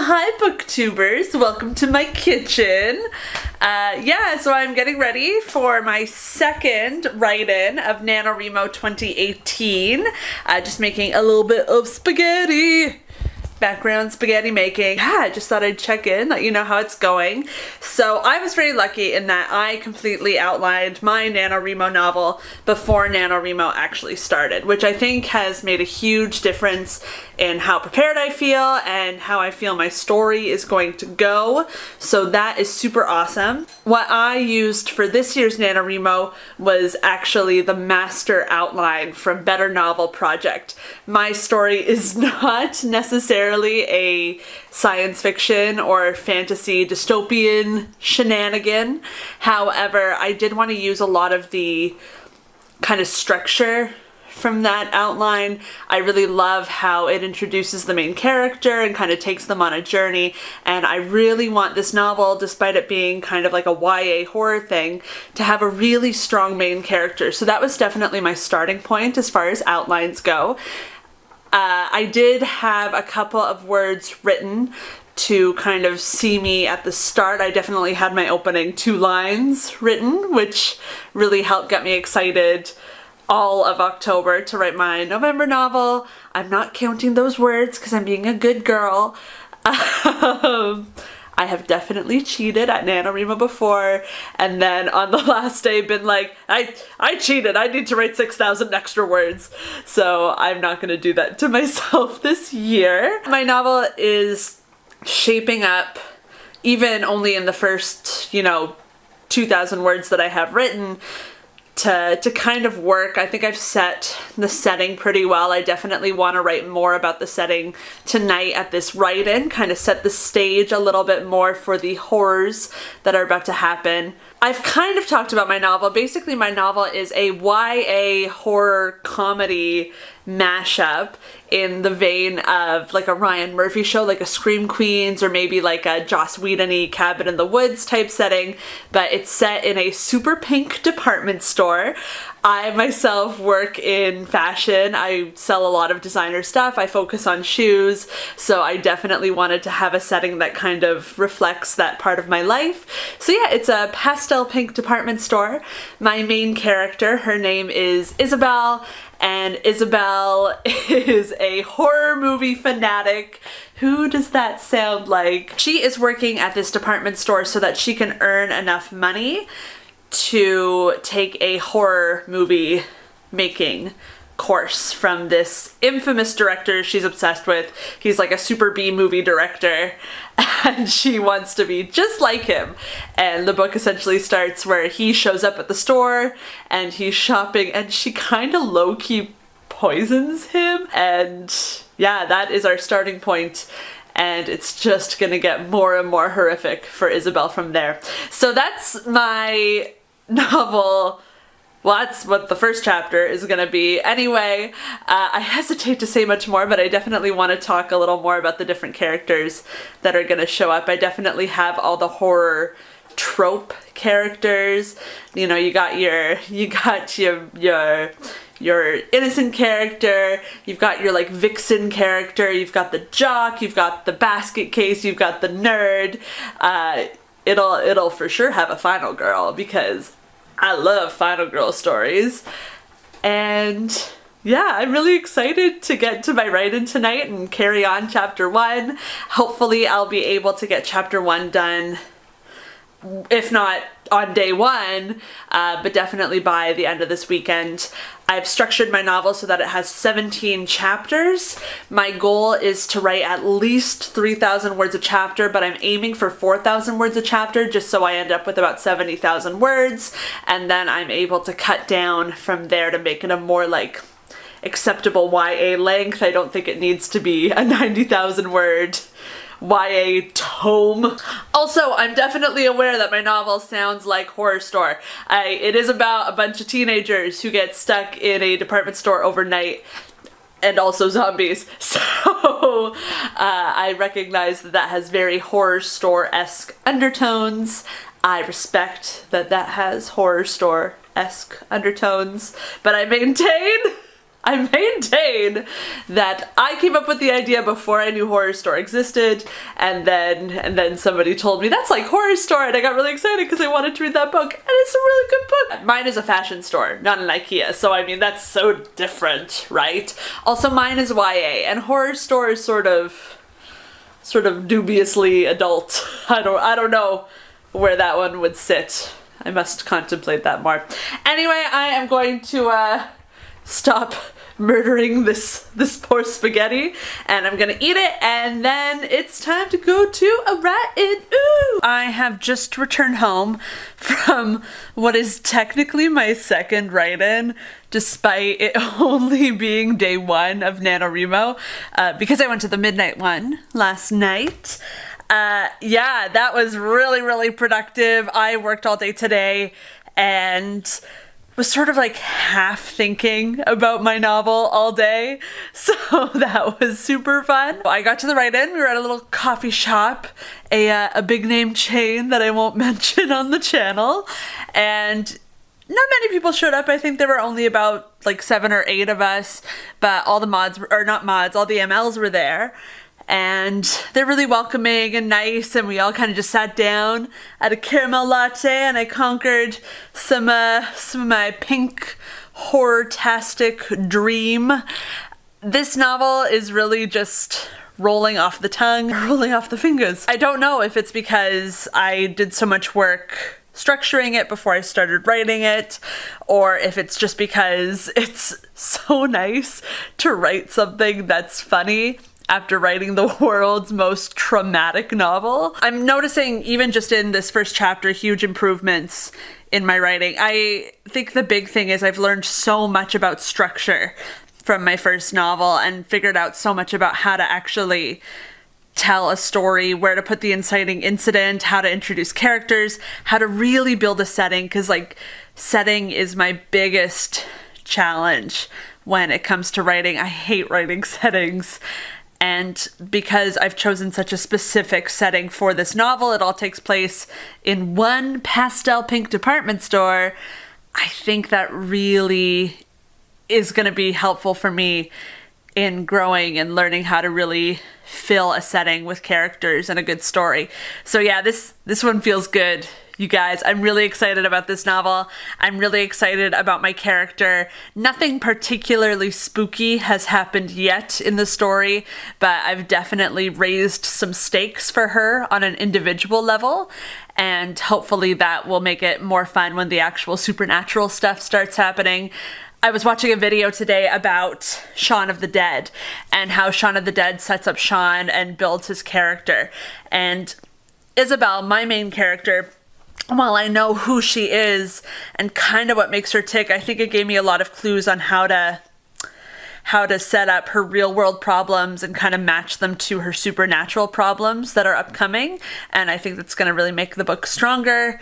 Hi booktubers, welcome to my kitchen. So I'm getting ready for my second write-in of NaNoWriMo 2018. Just making a little bit of spaghetti. Background spaghetti making. I just thought I'd check in, let you know how it's going. So I was very lucky in that I completely outlined my NaNoWriMo novel before NaNoWriMo actually started, which I think has made a huge difference in how prepared I feel and how I feel my story is going to go. So that is super awesome. What I used for this year's NaNoWriMo was actually the master outline from Better Novel Project. My story is not necessarily a science fiction or fantasy dystopian shenanigan. However, I did want to use a lot of the kind of structure from that outline. I really love how it introduces the main character and kind of takes them on a journey, and I really want this novel, despite it being kind of like a YA horror thing, to have a really strong main character. So that was definitely my starting point as far as outlines go. I did have a couple of words written to kind of see me at the start. I definitely had my opening 2 lines written, which really helped get me excited all of October to write my November novel. I'm not counting those words because I'm being a good girl. I have definitely cheated at NaNoWriMo before, and then on the last day been like, I cheated, I need to write 6,000 extra words. So I'm not gonna do that to myself this year. My novel is shaping up, even only in the first, 2,000 words that I have written, to kind of work. I think I've set the setting pretty well. I definitely want to write more about the setting tonight at this write-in, kind of set the stage a little bit more for the horrors that are about to happen. I've kind of talked about my novel. Basically, my novel is a YA horror comedy mashup in the vein of like a Ryan Murphy show, like a Scream Queens, or maybe like a Joss Whedon-y Cabin in the Woods type setting, but it's set in a super pink department store. I myself work in fashion. I sell a lot of designer stuff. I focus on shoes, so I definitely wanted to have a setting that kind of reflects that part of my life. So yeah, it's a pastel pink department store. My main character, her name is Isabel, and Isabel is a horror movie fanatic. Who does that sound like? She is working at this department store so that she can earn enough money to take a horror movie making course from this infamous director she's obsessed with. He's like a super B movie director, and she wants to be just like him. And the book essentially starts where he shows up at the store and he's shopping, and she kind of low-key poisons him. And yeah, that is our starting point. And it's just gonna get more and more horrific for Isabel from there. So that's my novel. Well, that's what the first chapter is gonna be. Anyway, I hesitate to say much more, but I definitely want to talk a little more about the different characters that are gonna show up. I definitely have all the horror trope characters. You got your innocent character, you've got your like vixen character, you've got the jock, you've got the basket case, you've got the nerd. It'll for sure have a final girl because I love final girl stories. And yeah, I'm really excited to get to my write-in tonight and carry on chapter 1. Hopefully I'll be able to get chapter 1 done, if not on day 1, but definitely by the end of this weekend. I've structured my novel so that it has 17 chapters. My goal is to write at least 3,000 words a chapter, but I'm aiming for 4,000 words a chapter just so I end up with about 70,000 words, and then I'm able to cut down from there to make it a more like acceptable YA length. I don't think it needs to be a 90,000 word YA tome. Also, I'm definitely aware that my novel sounds like horror store. It is about a bunch of teenagers who get stuck in a department store overnight, and also zombies. So I recognize that has very horror store-esque undertones. I respect that has horror store-esque undertones, but I maintain I maintain that I came up with the idea before I knew Horror Store existed, and then somebody told me that's like Horror Store, and I got really excited because I wanted to read that book, and it's a really good book. Mine is a fashion store, not an IKEA, so I mean that's so different, right? Also, mine is YA, and Horror Store is sort of dubiously adult. I don't know where that one would sit. I must contemplate that more. Anyway, I am going to stop murdering this poor spaghetti, and I'm gonna eat it, and then it's time to go to a write-in. Ooh! I have just returned home from what is technically my second write-in, despite it only being day one of NaNoWriMo, because I went to the midnight one last night. Yeah, that was really, really productive. I worked all day today and was sort of like half thinking about my novel all day, so that was super fun. I got to the write-in. We were at a little coffee shop, a big name chain that I won't mention on the channel, and not many people showed up. I think there were only about like 7 or 8 of us, but all the mods, or not mods, all the MLs were there. And they're really welcoming and nice, and we all kind of just sat down at a caramel latte, and I conquered some of my pink horror-tastic dream. This novel is really just rolling off the tongue, rolling off the fingers. I don't know if it's because I did so much work structuring it before I started writing it, or if it's just because it's so nice to write something that's funny after writing the world's most traumatic novel. I'm noticing, even just in this first chapter, huge improvements in my writing. I think the big thing is I've learned so much about structure from my first novel and figured out so much about how to actually tell a story, where to put the inciting incident, how to introduce characters, how to really build a setting, because like setting is my biggest challenge when it comes to writing. I hate writing settings. And because I've chosen such a specific setting for this novel, it all takes place in one pastel pink department store, I think that really is going to be helpful for me in growing and learning how to really fill a setting with characters and a good story. So yeah, this one feels good. You guys, I'm really excited about this novel. I'm really excited about my character. Nothing particularly spooky has happened yet in the story, but I've definitely raised some stakes for her on an individual level, and hopefully that will make it more fun when the actual supernatural stuff starts happening. I was watching a video today about Shaun of the Dead and how Shaun of the Dead sets up Shaun and builds his character. And Isabel, my main character, while I know who she is and kind of what makes her tick, I think it gave me a lot of clues on how to set up her real world problems and kind of match them to her supernatural problems that are upcoming. And I think that's going to really make the book stronger.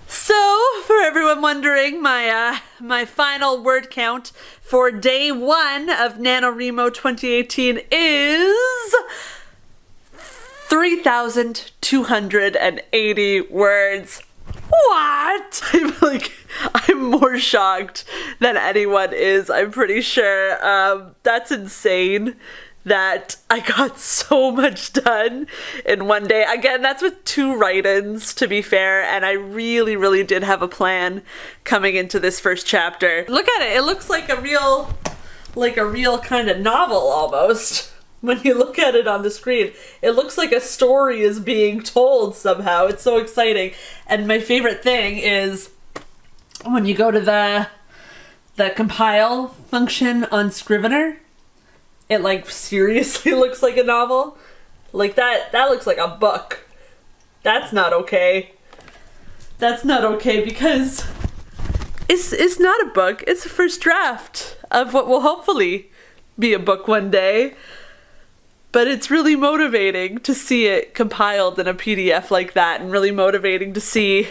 So, for everyone wondering, my final word count for day 1 of NaNoWriMo 2018 is 3,280 words. What? I'm more shocked than anyone is, I'm pretty sure. That's insane that I got so much done in one day. Again, that's with 2 write-ins, to be fair, and I really, really did have a plan coming into this first chapter. Look at it. It looks like a real kind of novel almost. When you look at it on the screen, it looks like a story is being told somehow. It's so exciting. And my favorite thing is when you go to the compile function on Scrivener, it like seriously looks like a novel. Like that looks like a book. That's not okay. That's not okay because it's not a book. It's a first draft of what will hopefully be a book one day. But it's really motivating to see it compiled in a PDF like that, and really motivating to see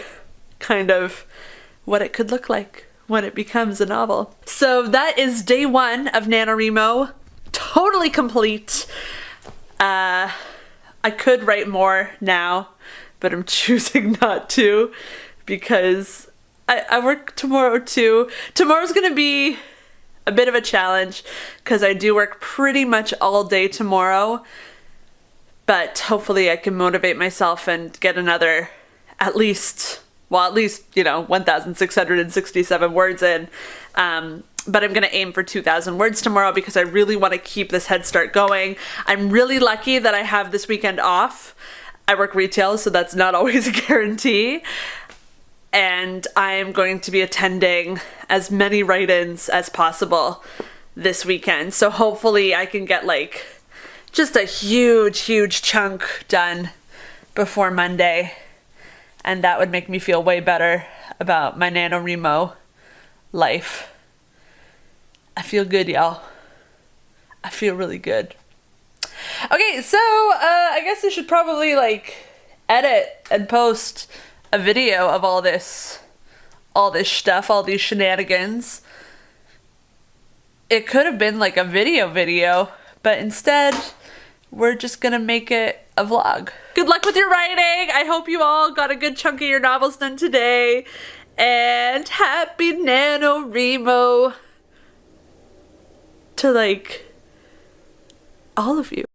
kind of what it could look like when it becomes a novel. So that is day 1 of NaNoWriMo. Totally complete. I could write more now, but I'm choosing not to because I work tomorrow too. Tomorrow's gonna be a bit of a challenge because I do work pretty much all day tomorrow, but hopefully I can motivate myself and get another at least, you know, 1,667 words in. But I'm going to aim for 2,000 words tomorrow because I really want to keep this head start going. I'm really lucky that I have this weekend off. I work retail, so that's not always a guarantee. And I am going to be attending as many write-ins as possible this weekend. So hopefully I can get like just a huge chunk done before Monday. And that would make me feel way better about my NaNoWriMo life. I feel good, y'all. I feel really good. Okay, so I guess I should probably like edit and post a video of all this stuff, all these shenanigans. It could have been like a video, but instead we're just gonna make it a vlog. Good luck with your writing. I hope you all got a good chunk of your novels done today. And happy NaNoWriMo to like all of you.